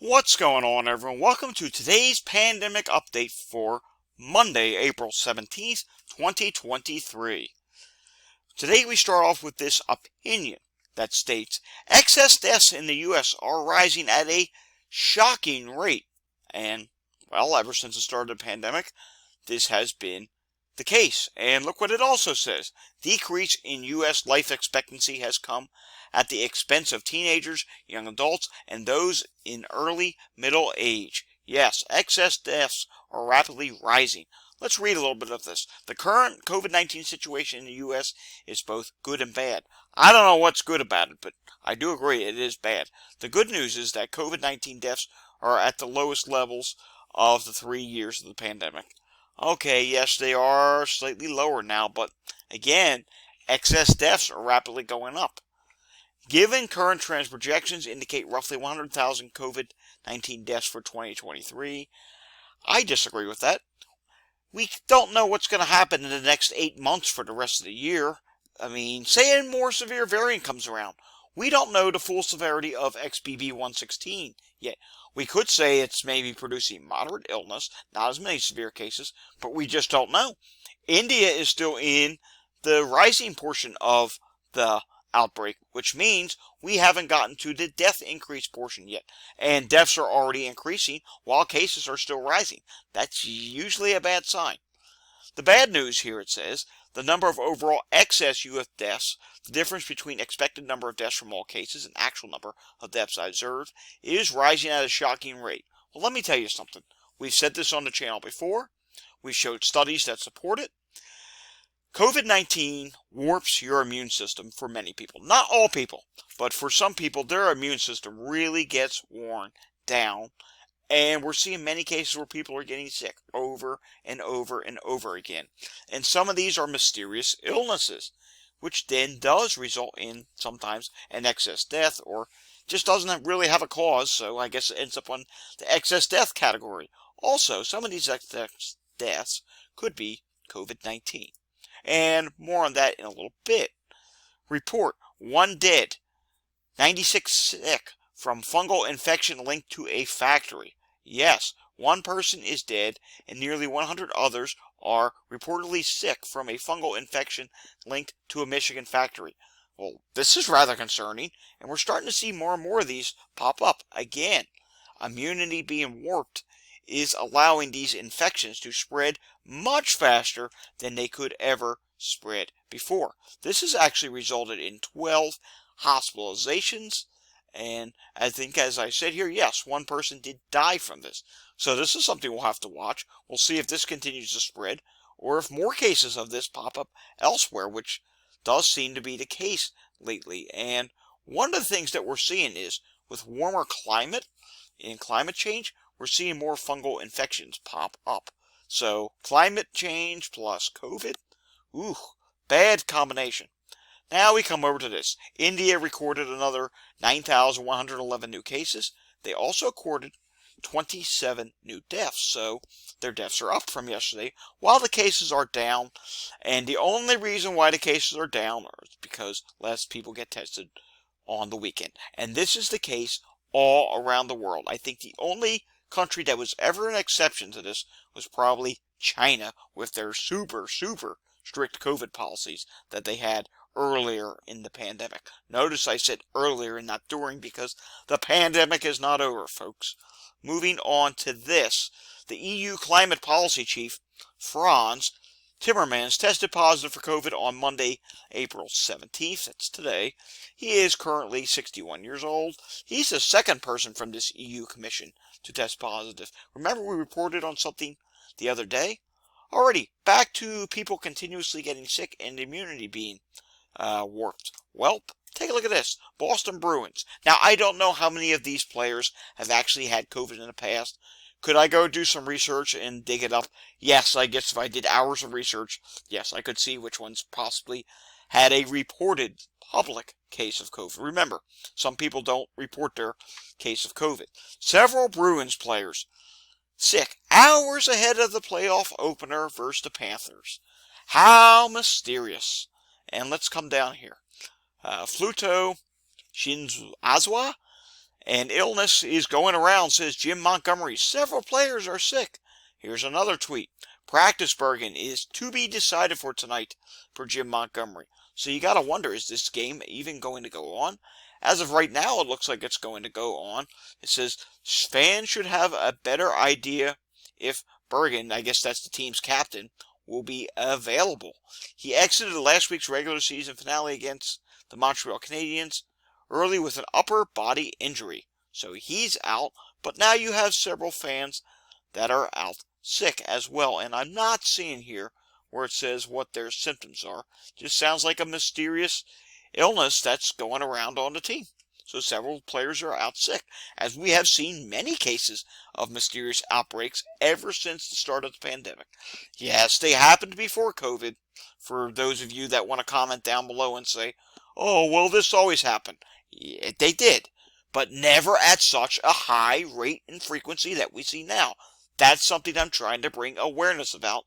What's going on, everyone? Welcome to today's pandemic update for Monday, April 17th, 2023. Today we start off with this opinion that states excess deaths in the U.S. are rising at a shocking rate. And, well, ever since the start of the pandemic, this has been the case. And look what it also says. Decrease in U.S. life expectancy has come at the expense of teenagers, young adults, and those in early middle age. Yes, excess deaths are rapidly rising. Let's read a little bit of this. The current COVID-19 situation in the U.S. is both good and bad. I don't know what's good about it, but I do agree it is bad. The good news is that COVID-19 deaths are at the lowest levels of the 3 years of the pandemic. Okay, yes, they are slightly lower now, but again, excess deaths are rapidly going up. Given current trends, projections indicate roughly 100,000 COVID-19 deaths for 2023. I disagree with that. We don't know what's going to happen in the next 8 months for the rest of the year. I mean, say a more severe variant comes around. We don't know the full severity of XBB.1.16 yet. We could say it's maybe producing moderate illness, not as many severe cases, but we just don't know. India is still in the rising portion of the outbreak, which means we haven't gotten to the death increase portion yet. And deaths are already increasing while cases are still rising. That's usually a bad sign. The bad news here, it says, the number of overall excess U.S. deaths, the difference between expected number of deaths from all cases and actual number of deaths observed, is rising at a shocking rate. Well, let me tell you something. We've said this on the channel before. We've showed studies that support it. COVID-19 warps your immune system for many people. Not all people, but for some people, their immune system really gets worn down. And we're seeing many cases where people are getting sick over and over and over again. And some of these are mysterious illnesses, which then does result in sometimes an excess death or just doesn't really have a cause. So I guess it ends up on the excess death category. Also, some of these excess deaths could be COVID-19. And more on that in a little bit. Report, 1 dead, 96 sick from fungal infection linked to a factory. Yes, 1 person is dead and nearly 100 others are reportedly sick from a fungal infection linked to a Michigan factory. Well, this is rather concerning, and we're starting to see more and more of these pop up again. Immunity being warped is allowing these infections to spread much faster than they could ever spread before. This has actually resulted in 12 hospitalizations, and I think, as I said here, yes, 1 person did die from this. So this is something we'll have to watch. We'll see if this continues to spread, or if more cases of this pop up elsewhere, which does seem to be the case lately. And one of the things that we're seeing is, with warmer climate, in climate change, we're seeing more fungal infections pop up. So, climate change plus COVID, ooh, bad combination. Now we come over to this. India recorded another 9,111 new cases. They also recorded 27 new deaths. So, their deaths are up from yesterday, while the cases are down. And the only reason why the cases are down is because less people get tested on the weekend. And this is the case all around the world. I think the only country that was ever an exception to this was probably China, with their super strict COVID policies that they had earlier in the pandemic. Notice I said earlier and not during, because the pandemic is not over, folks. Moving on to this, the EU climate policy chief, Frans Timmermans, tested positive for COVID on Monday, April 17th. That's today. He is currently 61 years old. He's the second person from this EU Commission to test positive. Remember we reported on something the other day? Alrighty, back to people continuously getting sick and immunity being warped. Well, take a look at this. Boston Bruins. Now, I don't know how many of these players have actually had COVID in the past. Could I go do some research and dig it up? Yes, I guess if I did hours of research, yes, I could see which ones possibly had a reported public case of COVID. Remember, some people don't report their case of COVID. Several Bruins players sick hours ahead of the playoff opener versus the Panthers. How mysterious. And let's come down here. Fluto Shinzazwa And illness is going around, says Jim Montgomery. Several players are sick. Here's another tweet. Practice-Bergen is to be decided for tonight for Jim Montgomery. So you got to wonder, is this game even going to go on? As of right now, it looks like it's going to go on. It says fans should have a better idea if Bergen, I guess that's the team's captain, will be available. He exited last week's regular season finale against the Montreal Canadiens early with an upper body injury. So he's out, but now you have several fans that are out sick as well. And I'm not seeing here where it says what their symptoms are. Just sounds like a mysterious illness that's going around on the team. So several players are out sick, as we have seen many cases of mysterious outbreaks ever since the start of the pandemic. Yes, they happened before COVID, for those of you that want to comment down below and say, oh, well, this always happened. Yeah, they did, but never at such a high rate and frequency that we see now. That's something I'm trying to bring awareness about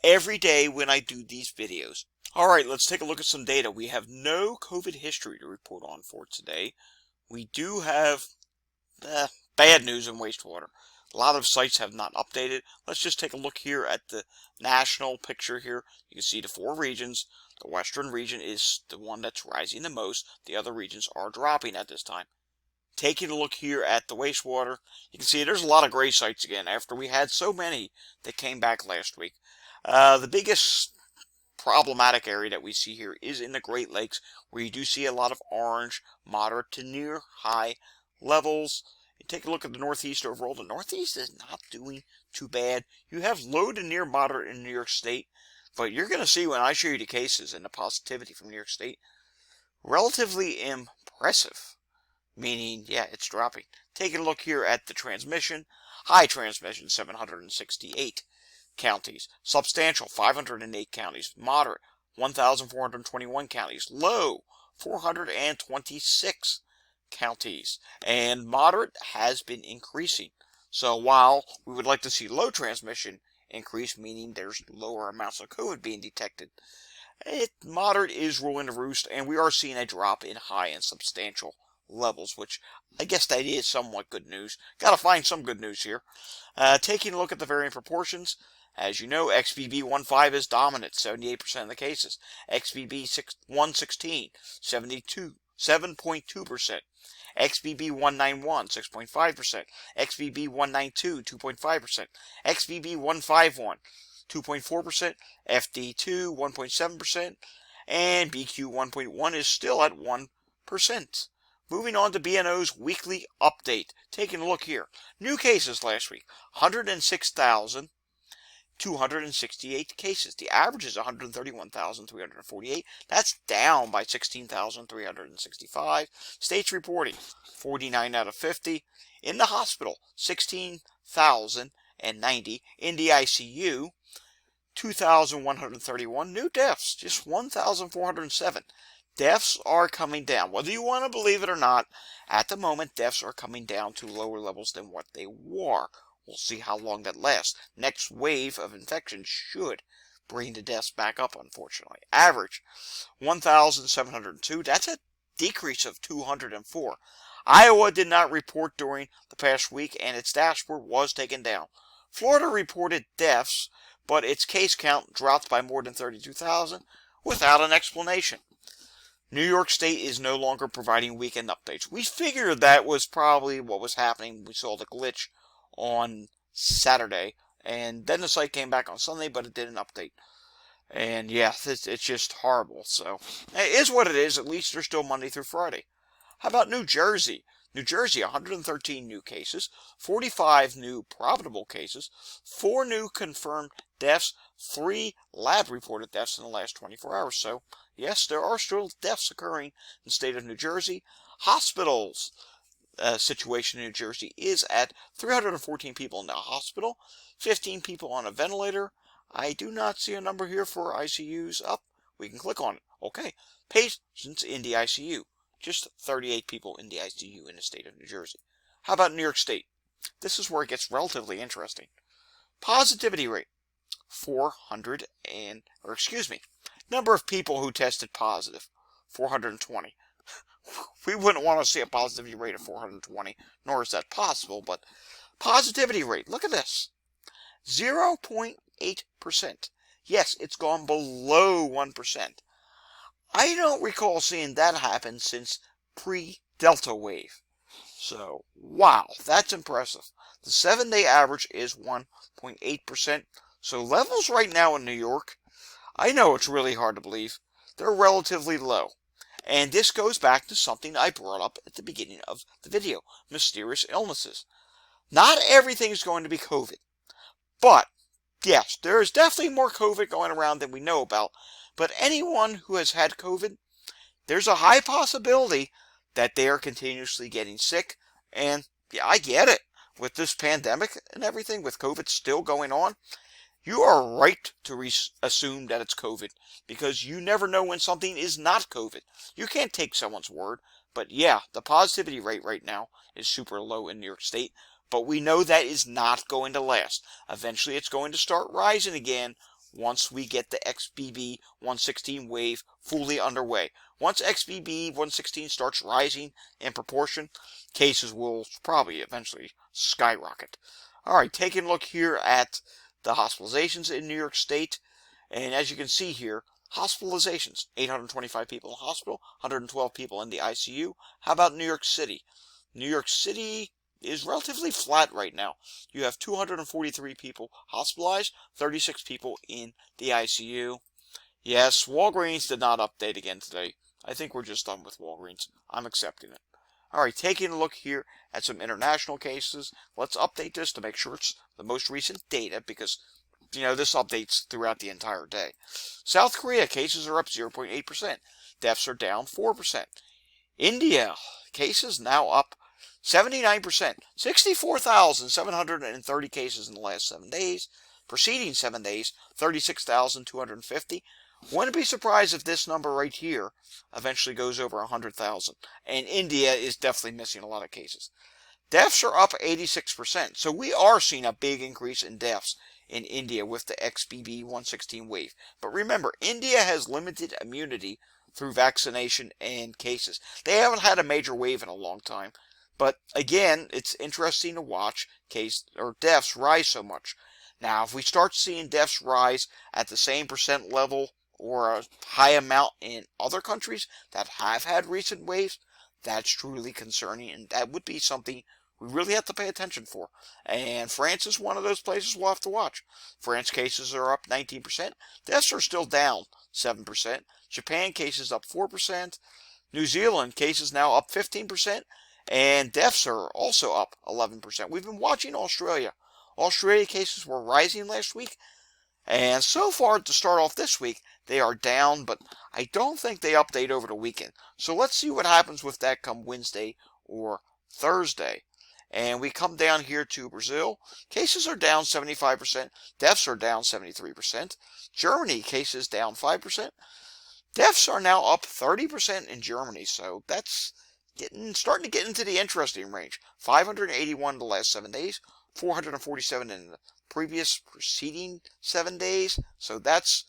every day when I do these videos. Alright, let's take a look at some data. We have no COVID history to report on for today. We do have bad news in wastewater. A lot of sites have not updated. Let's just take a look here at the national picture here. You can see the 4 regions. The western region is the one that's rising the most. The other regions are dropping at this time. Taking a look here at the wastewater, you can see there's a lot of gray sites again after we had so many that came back last week. The biggest problematic area that we see here is in the Great Lakes, where you do see a lot of orange, moderate to near high levels. You take a look at the Northeast overall. The Northeast is not doing too bad. You have low to near moderate in New York State, but you're going to see when I show you the cases and the positivity from New York State, relatively impressive. Meaning, yeah, it's dropping. Taking a look here at the transmission. High transmission, 768 counties. Substantial, 508 counties. Moderate, 1,421 counties. Low, 426 counties. And moderate has been increasing. So while we would like to see low transmission increase, meaning there's lower amounts of COVID being detected, moderate is ruling the roost, and we are seeing a drop in high and substantial levels, which I guess that is somewhat good news. Gotta find some good news here. Taking a look at the varying proportions, as you know, XBB.1.5 is dominant, 78% of the cases. XBB.1.16, 7.2%. XBB.1.91, 6.5%. XBB.1.92, 2.5%. XBB.1.51, 2.4%. FD2, 1.7%. And BQ.1.1 is still at 1%. Moving on to BNO's weekly update. Taking a look here. New cases last week, 106,268 cases. The average is 131,348. That's down by 16,365. States reporting 49 out of 50. In the hospital, 16,090. In the ICU, 2,131. New deaths, just 1,407. Deaths are coming down. Whether you want to believe it or not, at the moment, deaths are coming down to lower levels than what they were. We'll see how long that lasts. Next wave of infection should bring the deaths back up, unfortunately. Average, 1,702. That's a decrease of 204. Iowa did not report during the past week, and its dashboard was taken down. Florida reported deaths, but its case count dropped by more than 32,000 without an explanation. New York State is no longer providing weekend updates. We figured that was probably what was happening. We saw the glitch on Saturday, and then the site came back on Sunday, but it didn't update. And yeah, it's just horrible. So it is what it is. At least they're still Monday through Friday. How about New Jersey? New Jersey, 113 new cases, 45 new probable cases, 4 new confirmed deaths, 3 lab-reported deaths in the last 24 hours. So, yes, there are still deaths occurring in the state of New Jersey. Hospitals situation in New Jersey is at 314 people in the hospital, 15 people on a ventilator. I do not see a number here for ICUs up. We can click on it. Okay. Patients in the ICU. Just 38 people in the ICU in the state of New Jersey. How about New York State? This is where it gets relatively interesting. Positivity rate, number of people who tested positive, 420. We wouldn't want to see a positivity rate of 420, nor is that possible, but positivity rate, look at this. 0.8%. Yes, it's gone below 1%. I don't recall seeing that happen since pre-Delta wave. So, wow, that's impressive. The 7-day average is 1.8%. So levels right now in New York, I know it's really hard to believe, they're relatively low. And this goes back to something I brought up at the beginning of the video, mysterious illnesses. Not everything is going to be COVID. But, yes, there is definitely more COVID going around than we know about. But anyone who has had COVID, there's a high possibility that they are continuously getting sick. And, yeah, I get it. With this pandemic and everything, with COVID still going on, you are right to assume that it's COVID, because you never know when something is not COVID. You can't take someone's word. But yeah, the positivity rate right now is super low in New York State. But we know that is not going to last. Eventually it's going to start rising again once we get the XBB 116 wave fully underway. Once XBB 116 starts rising in proportion, cases will probably eventually skyrocket. Alright, taking a look here at the hospitalizations in New York State. And as you can see here, hospitalizations, 825 people in the hospital, 112 people in the ICU. How about New York City? New York City is relatively flat right now. You have 243 people hospitalized, 36 people in the ICU. Yes, Walgreens did not update again today. I think we're just done with Walgreens. I'm accepting it. Alright, taking a look here at some international cases. Let's update this to make sure it's the most recent data, because, this updates throughout the entire day. South Korea, cases are up 0.8%. Deaths are down 4%. India, cases now up 79%. 64,730 cases in the last 7 days. Preceding 7 days, 36,250. Wouldn't be surprised if this number right here eventually goes over 100,000. And India is definitely missing a lot of cases. Deaths are up 86%. So we are seeing a big increase in deaths in India with the XBB 116 wave. But remember, India has limited immunity through vaccination and cases. They haven't had a major wave in a long time. But again, it's interesting to watch deaths rise so much. Now, if we start seeing deaths rise at the same percent level or a high amount in other countries that have had recent waves, that's truly concerning, and that would be something we really have to pay attention for. And France is one of those places we'll have to watch. France cases are up 19%. Deaths are still down 7%. Japan cases up 4%. New Zealand cases now up 15%. And deaths are also up 11%. We've been watching Australia. Australia cases were rising last week. And so far, to start off this week, they are down, but I don't think they update over the weekend. So let's see what happens with that come Wednesday or Thursday. And we come down here to Brazil. Cases are down 75%. Deaths are down 73%. Germany, cases down 5%. Deaths are now up 30% in Germany, so that's starting to get into the interesting range. 581 the last 7 days, 447 in the preceding 7 days, so that's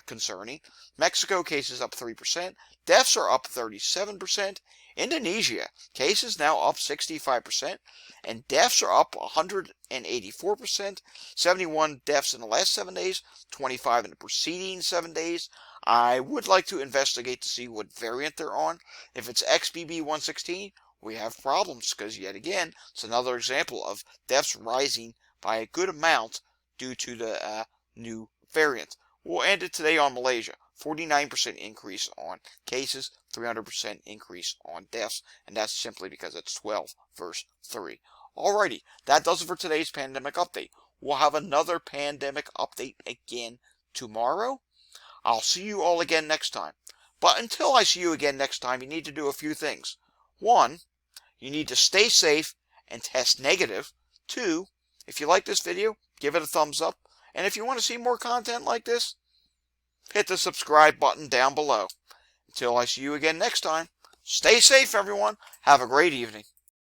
concerning. Mexico, cases up 3%. Deaths are up 37%. Indonesia, cases now up 65%. And deaths are up 184%. 71 deaths in the last 7 days, 25 in the preceding 7 days. I would like to investigate to see what variant they're on. If it's XBB 116, we have problems, because yet again, it's another example of deaths rising by a good amount due to the new variant. We'll end it today on Malaysia. 49% increase on cases, 300% increase on deaths, and that's simply because it's 12 versus 3. Alrighty, that does it for today's pandemic update. We'll have another pandemic update again tomorrow. I'll see you all again next time. But until I see you again next time, you need to do a few things. 1, you need to stay safe and test negative. 2, if you like this video, give it a thumbs up. And if you want to see more content like this, hit the subscribe button down below. Until I see you again next time, stay safe, everyone. Have a great evening.